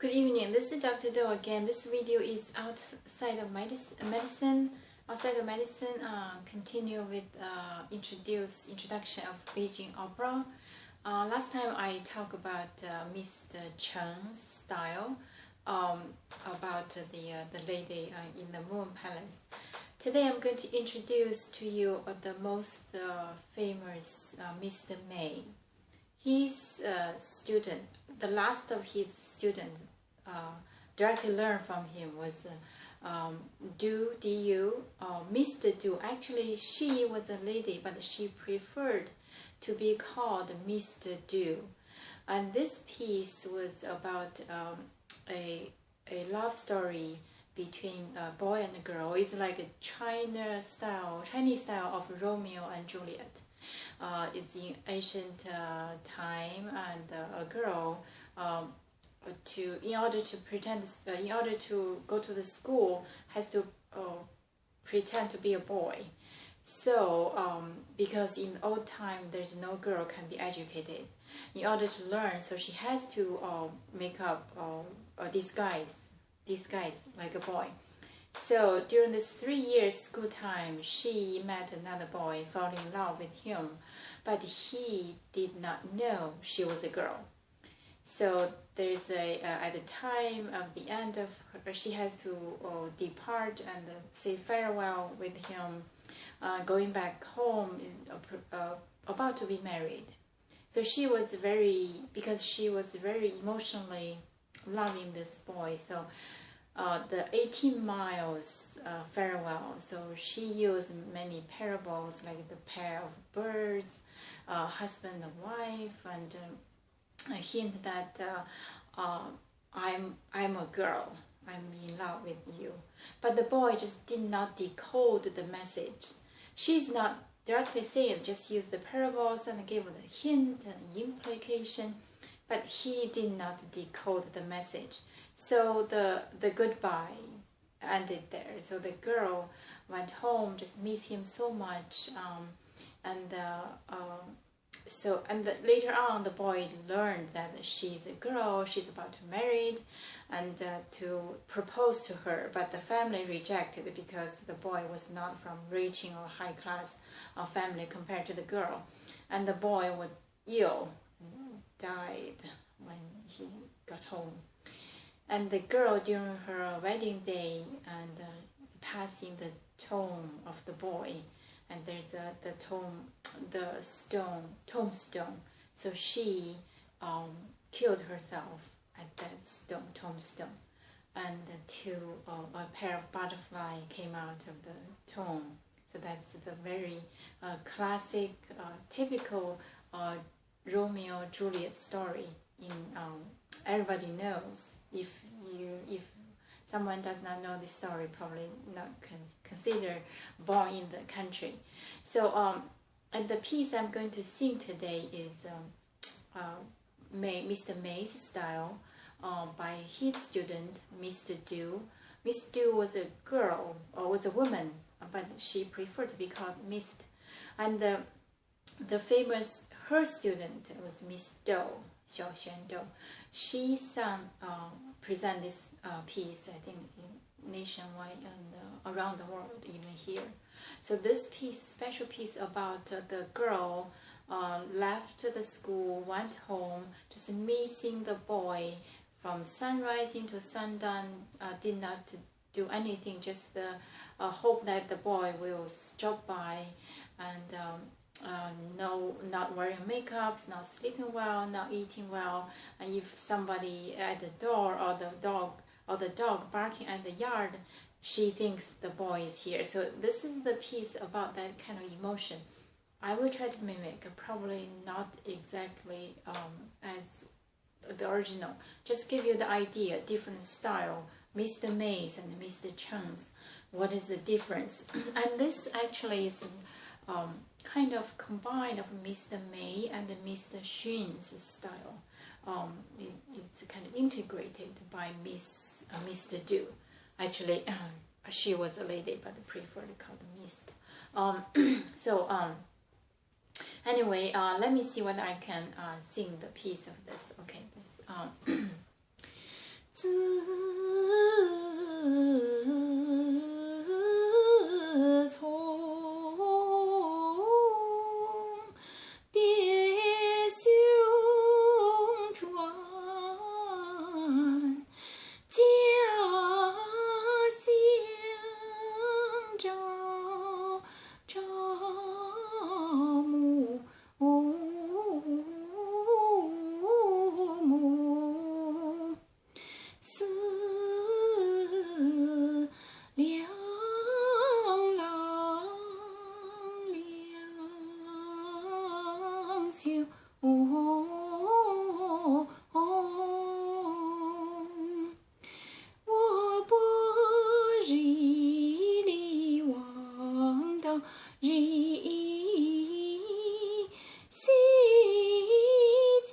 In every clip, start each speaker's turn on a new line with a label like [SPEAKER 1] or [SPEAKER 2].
[SPEAKER 1] Good evening, this is Dr. Dou again. This video is outside of medicine. Continue with introduction of Beijing opera. Last time I talked about Mr. Cheng's style, about the lady in the Moon Palace. Today I'm going to introduce to you the most famous Mr. May. His student, the last of his students, directly learned from him was Dou, D-U, Mr. Dou. Actually, she was a lady, but she preferred to be called Mr. Dou. And this piece was about a love story between a boy and a girl. It's like a Chinese style of Romeo and Juliet. It's in ancient time, and a girl, in order to go to the school, has to pretend to be a boy. So because in old time there's no girl can be educated, in order to learn, so she has to make up a disguise like a boy. So during this 3 years school time, she met another boy, fell in love with him, but he did not know she was a girl. So there's at the time of the end of her, she has to depart and say farewell with him, going back home, about to be married. So she was because she was very emotionally loving this boy. So the 18 miles farewell, so she used many parables, like the pair of birds, husband and wife, and a hint that I'm a girl, I'm in love with you. But the boy just did not decode the message. She's not directly saying, just use the parables and give the hint and implication, but he did not decode the message. So the goodbye ended there. So the girl went home, just miss him so much, later on the boy learned that she's a girl, she's about to marry, and to propose to her, but the family rejected it because the boy was not from rich or high class family compared to the girl, and the boy was ill, died when he got home. And the girl, during her wedding day, and passing the tomb of the boy, and there's the tombstone. So she killed herself at that tombstone, and a pair of butterflies came out of the tomb. So that's the very classic, typical Romeo and Juliet story. Everybody knows. If someone does not know this story, probably not consider born in the country. So and the piece I'm going to sing today is Mr. May's style, by his student Mr. Dou. Miss Dou was a girl, or was a woman, but she preferred to be called Miss. And the famous, her student was Miss Dou, Xiaoxuan Dou. She present this piece, I think, nationwide and around the world, even here. So this piece, special piece about the girl left the school, went home, just missing the boy from sunrising to sundown, did not do anything, just hope that the boy will stop by, and not wearing makeup, not sleeping well, not eating well, and if somebody at the door, or the dog barking at the yard, she thinks the boy is here. So this is the piece about that kind of emotion. I will try to mimic, probably not exactly as the original. Just give you the idea, different style, Mr. May's and Mr. Cheng's. What is the difference? And this actually is kind of combined of Mr. May and Mr. Xun's style. It's kind of integrated by Mr. Dou. Actually, she was a lady, but preferred called Mist. Anyway, let me see whether I can sing the piece of this. Okay, this 思两郎两袖。我不日里望到日西江，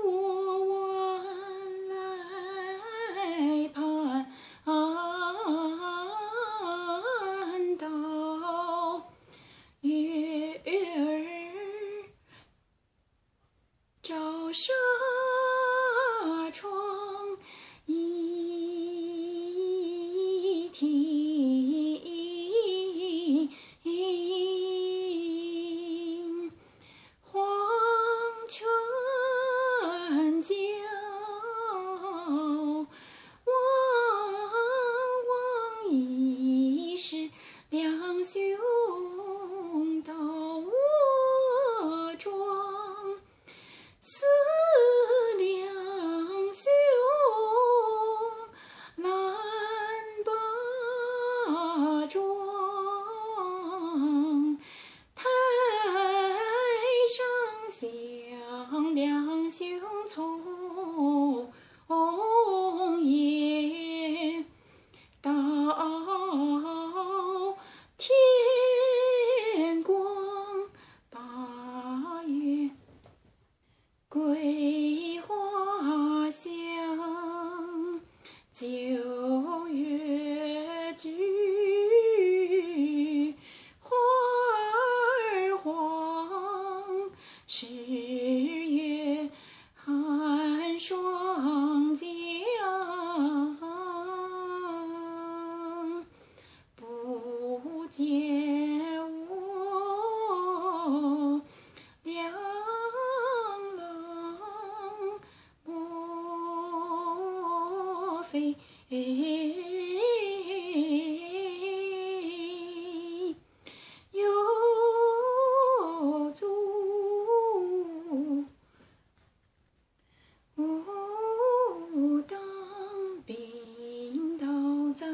[SPEAKER 1] 我往来盼到月儿照纱窗。一听黄泉江，汪汪已是两兄到我庄。思两兄难把庄，台上响两兄从夜到天光，八月桂花香，九月菊花儿黄，十月寒霜降，不见我两郎莫非有足当病倒在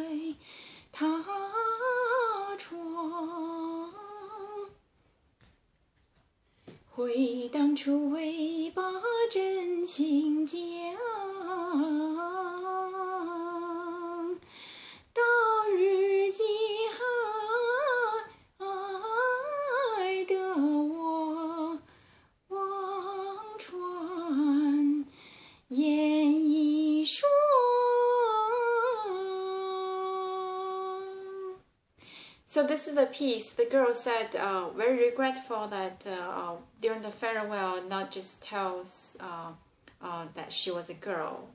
[SPEAKER 1] 他床。回当初为把真情讲，到日间害得我望穿眼一双。So this is the piece. The girl said, very regretful that during the farewell, not just tells that she was a girl,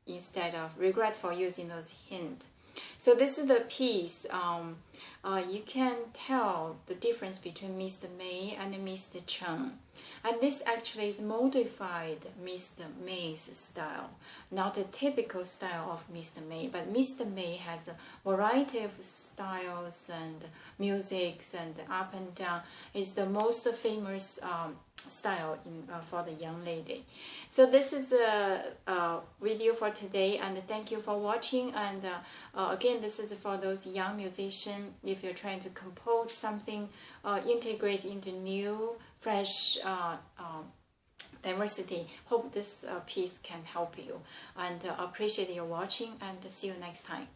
[SPEAKER 1] instead of regretful using those hints. So this is the piece. You can tell the difference between Mr. May and Mr. Chen. And this actually is modified Mr. May's style, not a typical style of Mr. May, but Mr. May has a variety of styles and musics and up and down. It's the most famous style for the young lady. So this is a video for today, and thank you for watching. And again, this is for those young musicians. If you're trying to compose something, integrate into new, fresh diversity, hope this piece can help you. And appreciate your watching, and see you next time.